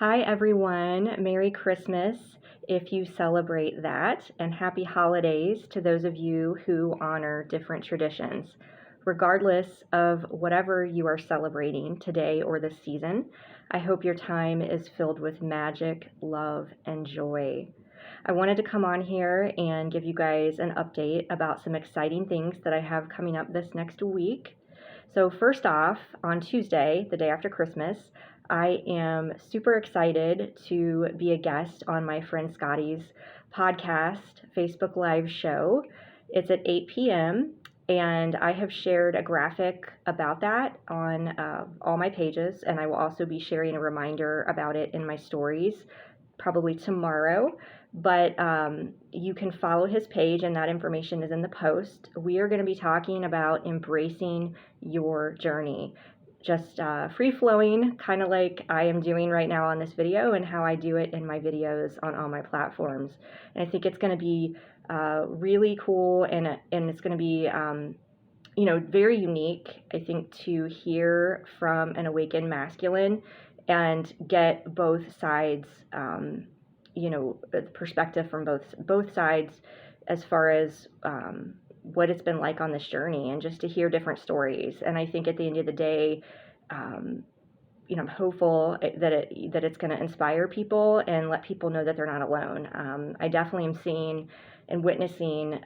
Hi, everyone. Merry Christmas if you celebrate that, and happy holidays to those of you who honor different traditions. Regardless of whatever you are celebrating today or this season, I hope your time is filled with magic, love, and joy. I wanted to come on here and give you guys an update about some exciting things that I have coming up this next week. So, first off, on Tuesday, the day after Christmas, I am super excited to be a guest on my friend Scotty's podcast Facebook Live show. It's at 8 p.m., and I have shared a graphic about that on all my pages, and I will also be sharing a reminder about it in my stories probably tomorrow. But you can follow his page, and that information is in the post. We are going to be talking about embracing your journey, just free flowing, kind of like I am doing right now on this video and how I do it in my videos on all my platforms. And I think it's going to be really cool, and it's going to be very unique, I think, to hear from an awakened masculine and get both sides, the perspective from both sides as far as what it's been like on this journey, and just to hear different stories. And I think at the end of the day, I'm hopeful that it's going to inspire people and let people know that they're not alone. I definitely am seeing and witnessing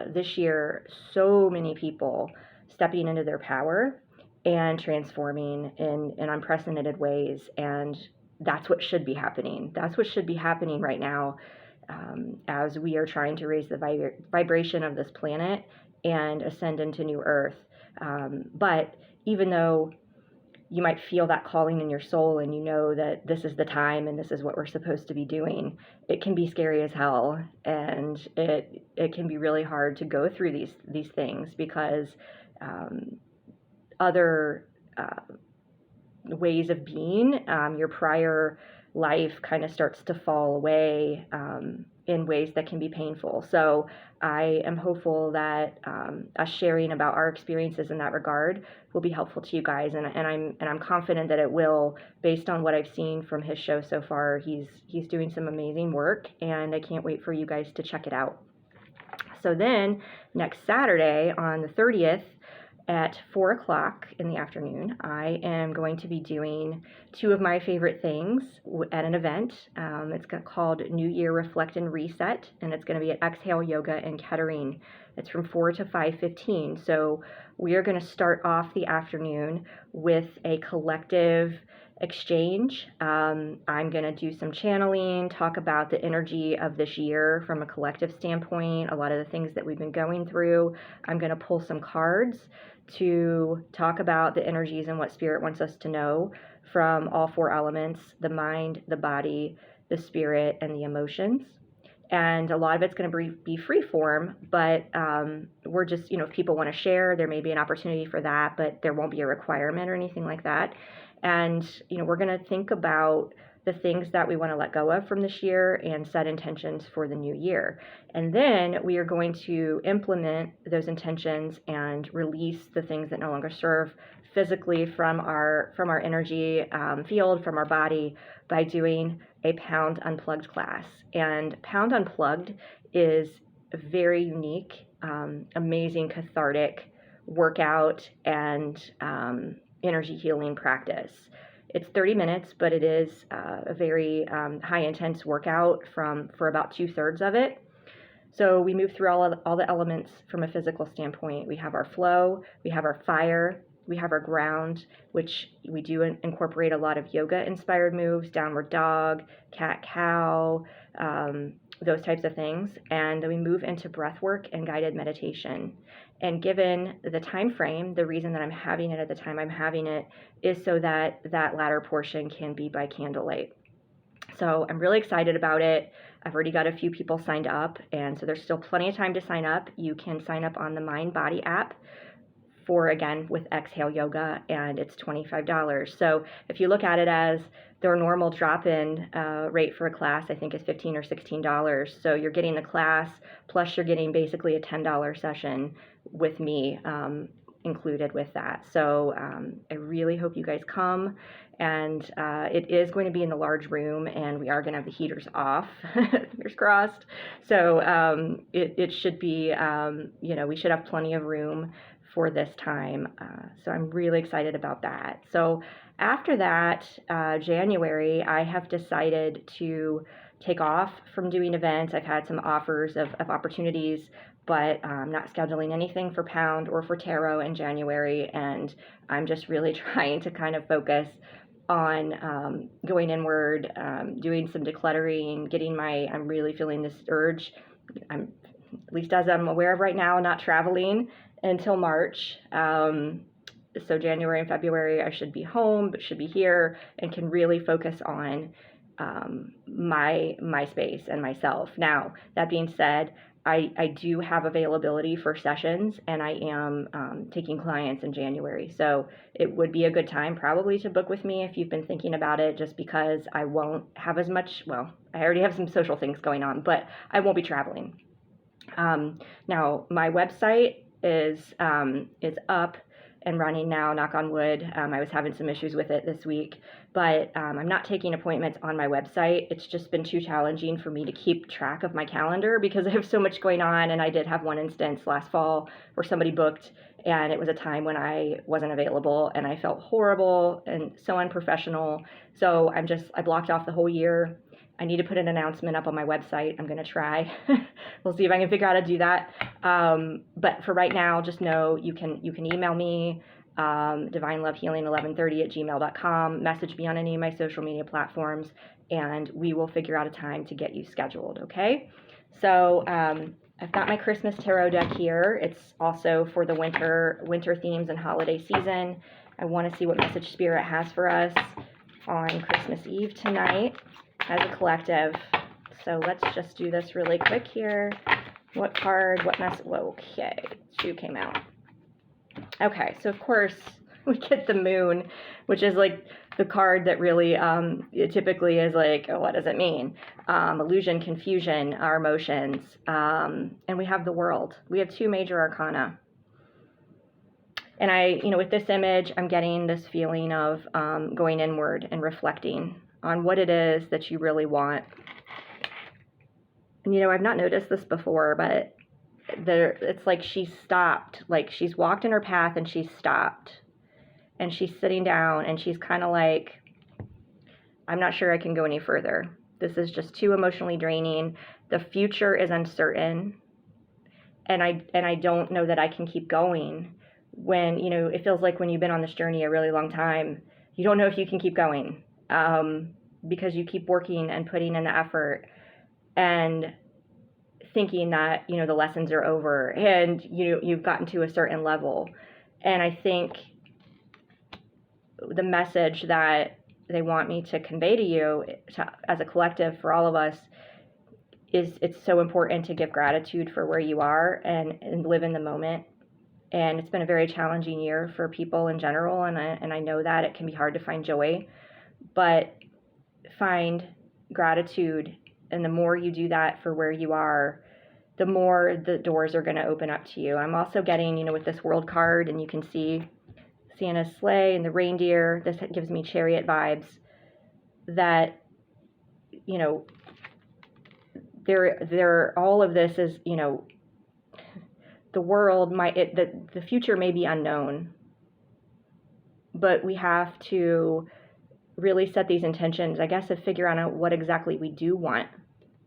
this year so many people stepping into their power and transforming in unprecedented ways, and that's what should be happening. That's what should be happening right now, as we are trying to raise the vibration of this planet and ascend into new earth. But even though you might feel that calling in your soul, and you know that this is the time and this is what we're supposed to be doing, it can be scary as hell, and it can be really hard to go through these things, because other ways of being, your prior life kind of starts to fall away in ways that can be painful. So I am hopeful that us sharing about our experiences in that regard will be helpful to you guys, and I'm confident that it will, based on what I've seen from his show so far. He's doing some amazing work, and I can't wait for you guys to check it out. So then next Saturday, on the 30th, at 4 o'clock in the afternoon, I am going to be doing two of my favorite things at an event. It's called New Year Reflect and Reset, and it's going to be at Exhale Yoga in Kettering. It's from 4 to 5:15. So we are going to start off the afternoon with a collective exchange. I'm going to do some channeling, talk about the energy of this year from a collective standpoint, a lot of the things that we've been going through. I'm going to pull some cards to talk about the energies and what Spirit wants us to know from all four elements: the mind, the body, the spirit, and the emotions. And a lot of it's going to be free form, but we're just, if people want to share, there may be an opportunity for that, but there won't be a requirement or anything like that. And, we're going to think about the things that we want to let go of from this year and set intentions for the new year. And then we are going to implement those intentions and release the things that no longer serve physically from our energy field, from our body, by doing a Pound Unplugged class. And Pound Unplugged is a very unique, amazing, cathartic workout and energy healing practice. It's 30 minutes, but it is a very high intense workout for about 2/3 of it. So we move through all the elements from a physical standpoint. We have our flow, we have our fire, we have our ground, which we do incorporate a lot of yoga inspired moves: downward dog, cat cow, those types of things. And then we move into breath work and guided meditation. And given the time frame, the reason that I'm having it at the time I'm having it is so that that latter portion can be by candlelight. So I'm really excited about it. I've already got a few people signed up, and so there's still plenty of time to sign up. You can sign up on the Mind Body app with Exhale Yoga, and it's $25. So if you look at it as their normal drop-in rate for a class, I think is $15 or $16. So you're getting the class, plus you're getting basically a $10 session with me included with that. So I really hope you guys come. And it is going to be in the large room, and we are going to have the heaters off, fingers crossed. So it should be, we should have plenty of room for this time. So I'm really excited about that. So after that, January, I have decided to take off from doing events. I've had some offers of opportunities, but I'm not scheduling anything for Pound or for Tarot in January. And I'm just really trying to kind of focus on going inward, doing some decluttering, I'm really feeling this urge. I'm, at least as I'm aware of right now, not traveling until March. So January and February, I should be home, but should be here and can really focus on my space and myself. Now, that being said, I do have availability for sessions, and I am taking clients in January. So it would be a good time probably to book with me if you've been thinking about it, just because I won't have as much, well, I already have some social things going on, but I won't be traveling. Now, my website is up and running now, knock on wood. I was having some issues with it this week, but I'm not taking appointments on my website. It's just been too challenging for me to keep track of my calendar because I have so much going on. And I did have one instance last fall where somebody booked, and it was a time when I wasn't available, and I felt horrible and so unprofessional. So I blocked off the whole year. I need to put an announcement up on my website. I'm going to try. We'll see if I can figure out how to do that. But for right now, just know you can email me, divinelovehealing1130@gmail.com, message me on any of my social media platforms, and we will figure out a time to get you scheduled, okay? So I've got my Christmas tarot deck here. It's also for the winter themes and holiday season. I want to see what message Spirit has for us on Christmas Eve tonight as a collective. So let's just do this really quick here. What card, what message? Okay, 2 came out. Okay, so of course we get the Moon, which is like the card that really it typically is like, oh, what does it mean? Illusion, confusion, our emotions. And we have the World. We have 2 major arcana. And with this image, I'm getting this feeling of going inward and reflecting on what it is that you really want. And I've not noticed this before, but it's like she's stopped. Like she's walked in her path and she's stopped. And she's sitting down and she's kind of like, I'm not sure I can go any further. This is just too emotionally draining. The future is uncertain. And I don't know that I can keep going. When, it feels like when you've been on this journey a really long time, you don't know if you can keep going. Because you keep working and putting in the effort and thinking that, the lessons are over and you've gotten to a certain level. And I think the message that they want me to convey to you as a collective for all of us is it's so important to give gratitude for where you are and live in the moment. And it's been a very challenging year for people in general. And I know that it can be hard to find joy, but find gratitude. And the more you do that for where you are, the more the doors are going to open up to you. I'm also getting, with this World card, and you can see Santa's sleigh and the reindeer. This gives me Chariot vibes that, all of this is, the world the future may be unknown, but we have to really set these intentions, I guess, to figure out what exactly we do want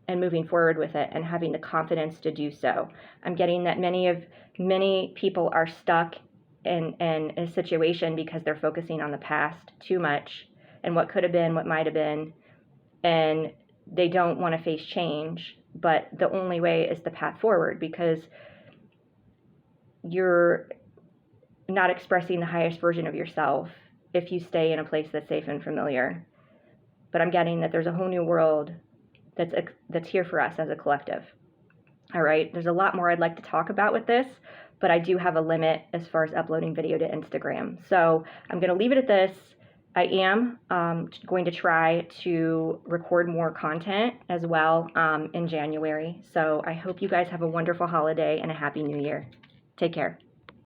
and moving forward with it and having the confidence to do so. I'm getting that many people are stuck in a situation because they're focusing on the past too much and what could have been, what might have been, and they don't want to face change, but the only way is the path forward because you're not expressing the highest version of yourself if you stay in a place that's safe and familiar. But I'm getting that there's a whole new world that's here for us as a collective. All right, there's a lot more I'd like to talk about with this, but I do have a limit as far as uploading video to Instagram. So I'm going to leave it at this. I am going to try to record more content as well in January. So I hope you guys have a wonderful holiday and a happy new year. Take care.